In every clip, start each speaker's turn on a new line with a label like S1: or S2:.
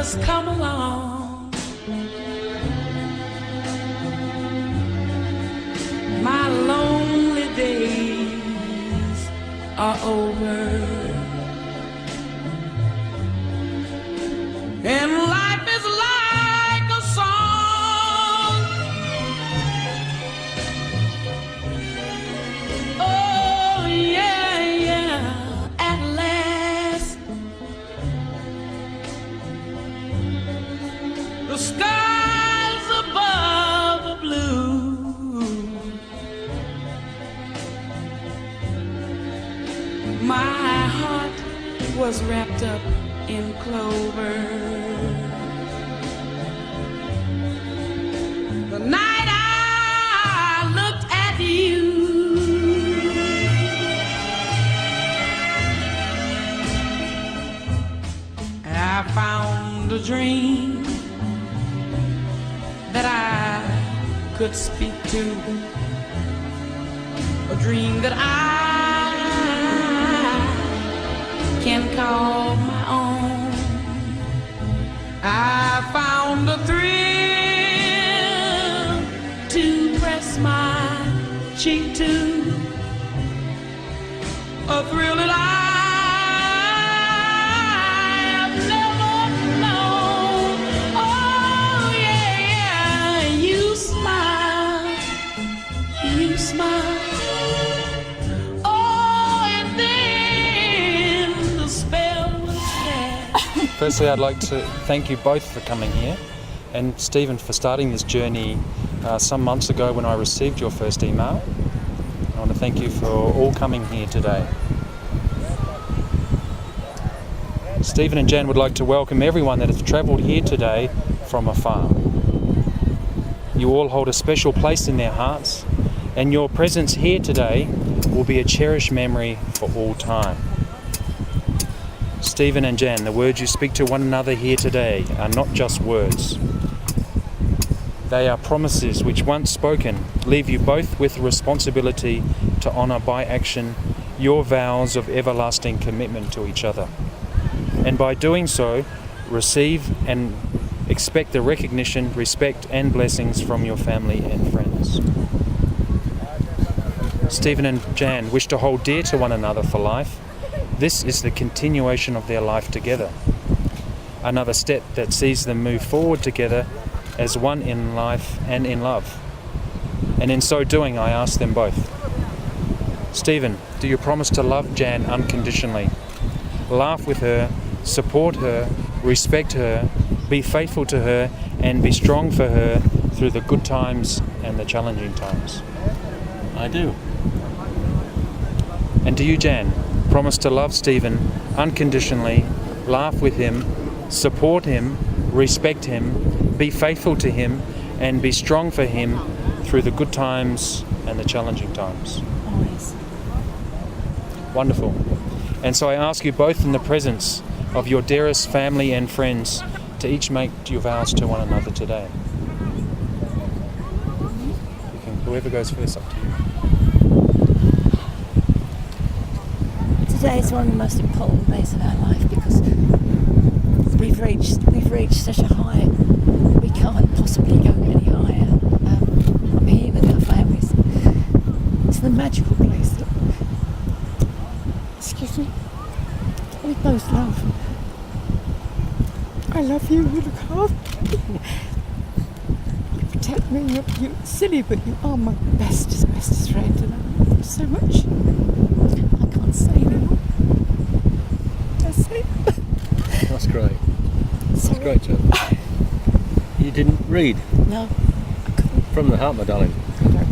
S1: has come along. My lonely days are over, and life is like a song. Oh yeah, yeah, at last the skies above are blue. My heart was wrapped up in clover. The night I looked at you, I found a dream that I could speak to, a dream that I can call my own. I found a thrill to press my cheek to, a thrill that I have never known. Oh yeah, yeah, you smile, you smile. Oh, and then the spell was cast.
S2: Firstly, I'd like to thank you both for coming here, and Stephen for starting this journey some months ago when I received your first email. I want to thank you for all coming here today. Stephen and Jan would like to welcome everyone that has travelled here today from afar. You all hold a special place in their hearts, and your presence here today will be a cherished memory for all time. Stephen and Jan, the words you speak to one another here today are not just words. They are promises which, once spoken, leave you both with the responsibility to honour by action your vows of everlasting commitment to each other. And by doing so, receive and expect the recognition, respect and blessings from your family and friends. Stephen and Jan wish to hold dear to one another for life. This is the continuation of their life together. Another step that sees them move forward together as one in life and in love. And in so doing, I ask them both. Stephen, do you promise to love Jan unconditionally? Laugh with her, support her, respect her, be faithful to her, and be strong for her through the good times and the challenging times?
S3: I do.
S2: And do you, Jan, promise to love Stephen unconditionally, laugh with him, support him, respect him, be faithful to him, and be strong for him through the good times and the challenging times?
S4: Always.
S2: Wonderful. And so I ask you both in the presence of your dearest family and friends to each make your vows to one another today. Whoever goes first, up to you.
S4: Today is one of the most important days of our life because we've reached such a height. We can't possibly go any higher. We're here with our families. It's the magical place that, excuse me, we both love. I love you. You look after me. You protect me. You're silly, but you are my bestest friend, and I love you so much. I can't say anymore. That's it.
S3: That's great.
S4: Sorry.
S3: That's great, Joe. You didn't read?
S4: No, I couldn't.
S3: From the heart, my darling.
S4: Okay.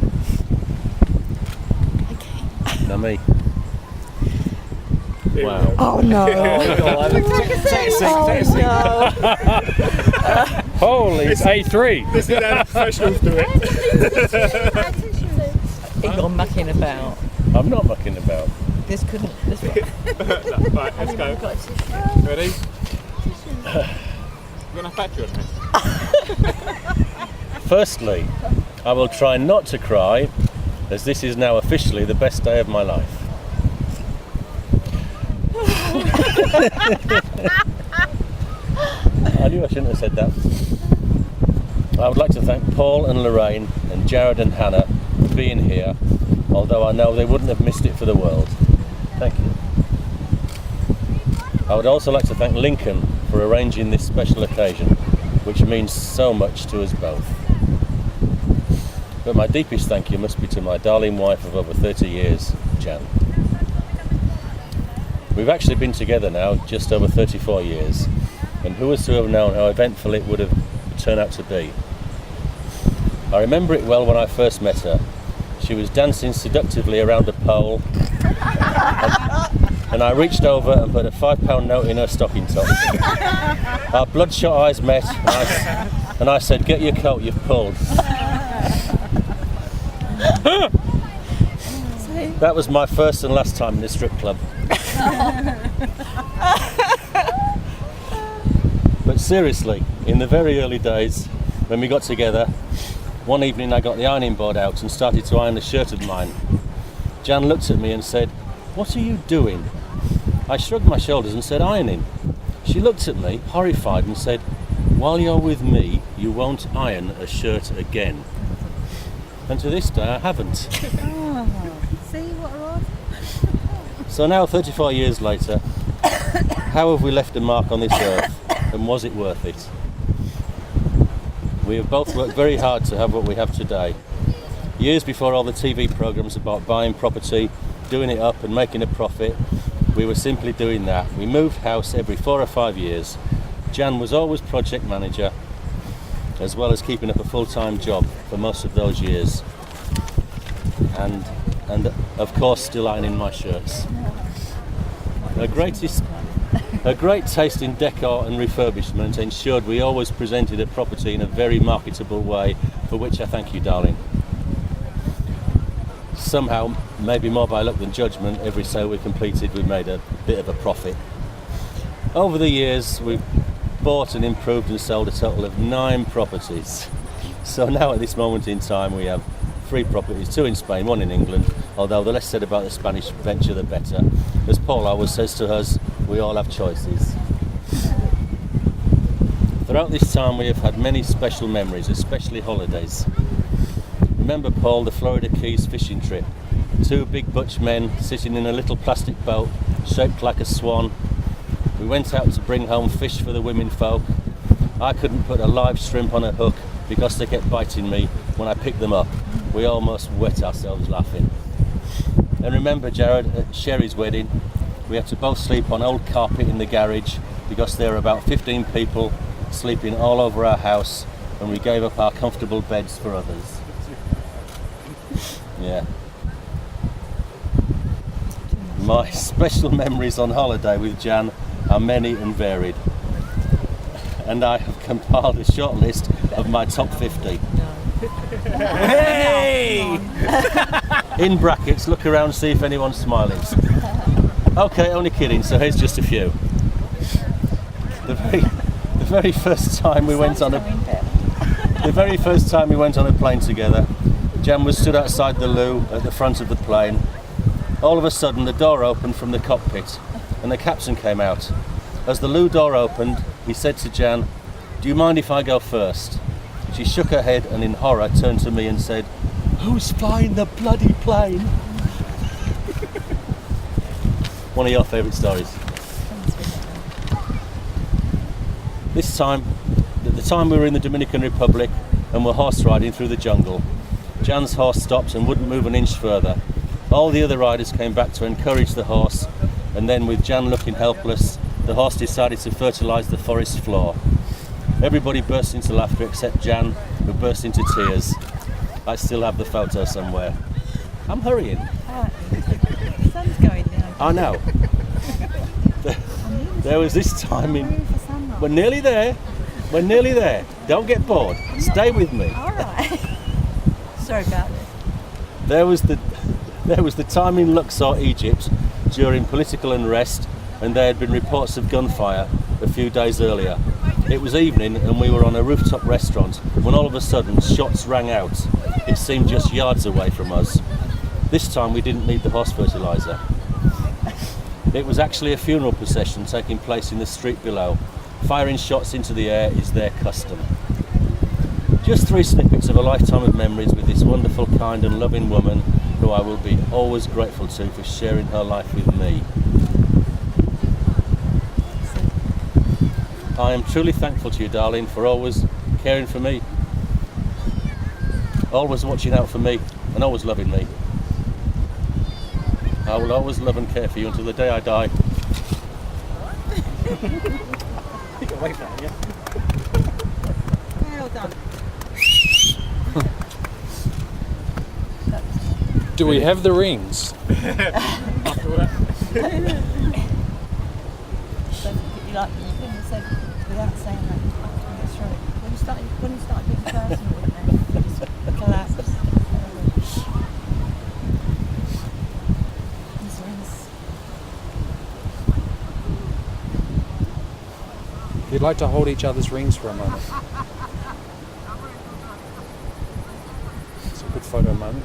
S3: Now me. Wow.
S4: Oh no.
S2: Holy, it's A3.
S5: This is how professionals do it.
S4: You're mucking about.
S3: I'm not mucking about.
S4: This couldn't. This one.
S5: Right, let's go. Ready? You're gonna patch your hand.
S3: Firstly, I will try not to cry, as this is now officially the best day of my life. I knew I shouldn't have said that. I would like to thank Paul and Lorraine and Jared and Hannah for being here, although I know they wouldn't have missed it for the world. Thank you. I would also like to thank Lincoln for arranging this special occasion, which means so much to us both. But my deepest thank you must be to my darling wife of over 30 years, Jan. We've actually been together now just over 34 years, and who was to have known how eventful it would have turned out to be. I remember it well when I first met her. She was dancing seductively around a pole, and I reached over and put a £5 note in her stocking top. Our bloodshot eyes met, and I said, "Get your coat, you've pulled." That was my first and last time in a strip club. But seriously, in the very early days, when we got together, one evening I got the ironing board out and started to iron a shirt of mine. Jan looked at me and said, "What are you doing?" I shrugged my shoulders and said, "Ironing." She looked at me, horrified, and said, "While you're with me, you won't iron a shirt again." And to this day, I haven't.
S4: See what a rod?
S3: So now, 34 years later, how have we left a mark on this earth, and was it worth it? We have both worked very hard to have what we have today. Years before all the TV programmes about buying property, doing it up and making a profit, we were simply doing that. We moved house every 4 or 5 years. Jan was always project manager, as well as keeping up a full-time job for most of those years. And of course still ironing my shirts. Her great taste in decor and refurbishment ensured we always presented a property in a very marketable way, for which I thank you, darling. Somehow, maybe more by luck than judgment, every sale we completed we made a bit of a profit. Over the years we've bought and improved and sold a total of 9 properties. So now at this moment in time we have 3 properties, 2 in Spain, 1 in England, although the less said about the Spanish venture the better. As Paul always says to us, we all have choices. Throughout this time we have had many special memories, especially holidays. Remember, Paul, the Florida Keys fishing trip? 2 big butch men sitting in a little plastic boat shaped like a swan. We went out to bring home fish for the women folk. I couldn't put a live shrimp on a hook because they kept biting me when I picked them up. We almost wet ourselves laughing. And remember, Jared, at Sherry's wedding, we had to both sleep on old carpet in the garage because there were about 15 people sleeping all over our house, and we gave up our comfortable beds for others. Yeah. My special memories on holiday with Jan are many and varied, and I have compiled a short list of my top 50. Hey! In brackets, look around, see if anyone's smiling. Okay, only kidding, so here's just a few. The very first time we went on a plane together, Jan was stood outside the loo at the front of the plane. All of a sudden the door opened from the cockpit and the captain came out. As the loo door opened, he said to Jan, "Do you mind if I go first?" She shook her head and in horror turned to me and said, "Who's flying the bloody plane?" One of your favourite stories. This time, at the time we were in the Dominican Republic and were horse riding through the jungle. Jan's horse stopped and wouldn't move an inch further. All the other riders came back to encourage the horse, and then with Jan looking helpless, the horse decided to fertilise the forest floor. Everybody burst into laughter except Jan, who burst into tears. I still have the photo somewhere. I'm hurrying.
S4: The sun's going down.
S3: I know. There was this time in... We're nearly there. We're nearly there. Don't get bored. Stay with me.
S4: All right. Sorry about this.
S3: There was the time in Luxor, Egypt, during political unrest, and there had been reports of gunfire a few days earlier. It was evening and we were on a rooftop restaurant when all of a sudden shots rang out. It seemed just yards away from us. This time we didn't need the horse fertiliser. It was actually a funeral procession taking place in the street below. Firing shots into the air is their custom. Just 3 snippets of a lifetime of memories with this wonderful, kind and loving woman who I will be always grateful to for sharing her life with me. I am truly thankful to you, darling, for always caring for me, always watching out for me and always loving me. I will always love and care for you until the day I die.
S5: You can wait for that, yeah.
S4: Well done.
S2: Do we have the rings?
S5: After all that.
S4: So you like you couldn't have said without saying that. That's right. When you start getting personal, you just collapse. These rings.
S2: If you'd like to hold each other's rings for a moment. It's a good photo moment.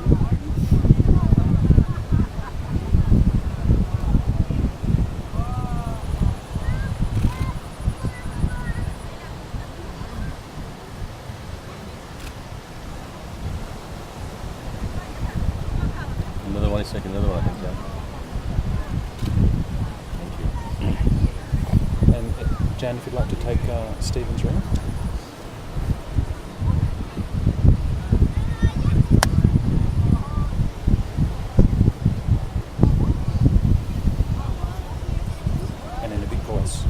S3: Another one, another one, I think, Jan. Thank you.
S2: And Jan, if you'd like to take Stephen's ring. And in a big voice.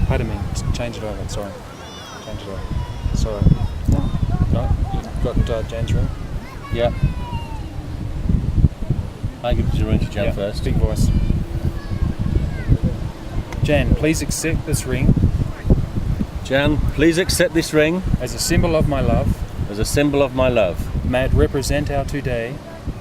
S2: Pardon me, change it over, sorry. Change it over. Sorry. No, you've got Jan's ring.
S3: Yeah. I give the ring to Jan
S2: Yeah,
S3: first.
S2: big voice. Jan, please accept this ring
S3: Jan, please accept this ring
S2: as a symbol of my love.
S3: as a symbol of my love.
S2: May it represent our today,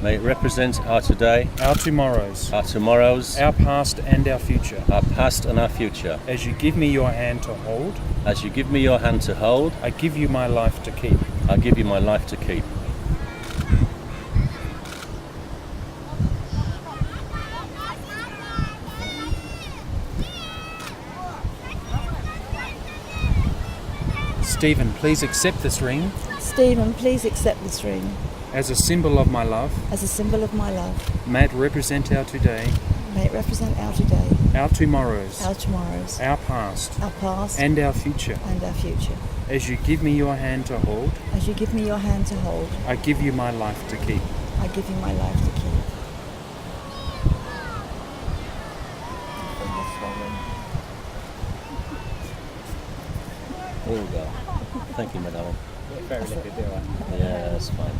S3: May it represent our today,
S2: our tomorrows,
S3: our tomorrows,
S2: our past and our future.
S3: our past and our future.
S2: As you give me your hand to hold,
S3: As you give me your hand to hold,
S2: I give you my life to keep.
S3: I give you my life to keep.
S2: Stephen, please accept this ring
S4: Stephen, please accept this ring
S2: as a symbol of my love.
S4: as a symbol of my love.
S2: May it represent our today,
S4: May it represent our today,
S2: our tomorrows,
S4: our tomorrows,
S2: our past
S4: our past,
S2: and our future.
S4: and our future.
S2: As you give me your hand to hold,
S4: As you give me your hand to hold,
S2: I give you my life to keep.
S4: I give you my life to keep.
S3: There we go. Thank you, my darling.
S5: Very liquid, do I?
S3: Yeah, that's fine.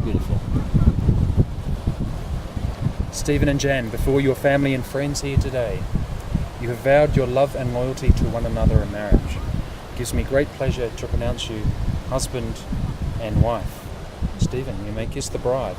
S3: Beautiful.
S2: Stephen and Jan, before your family and friends here today, you have vowed your love and loyalty to one another in marriage. It gives me great pleasure to pronounce you husband and wife. Stephen, you may kiss the bride.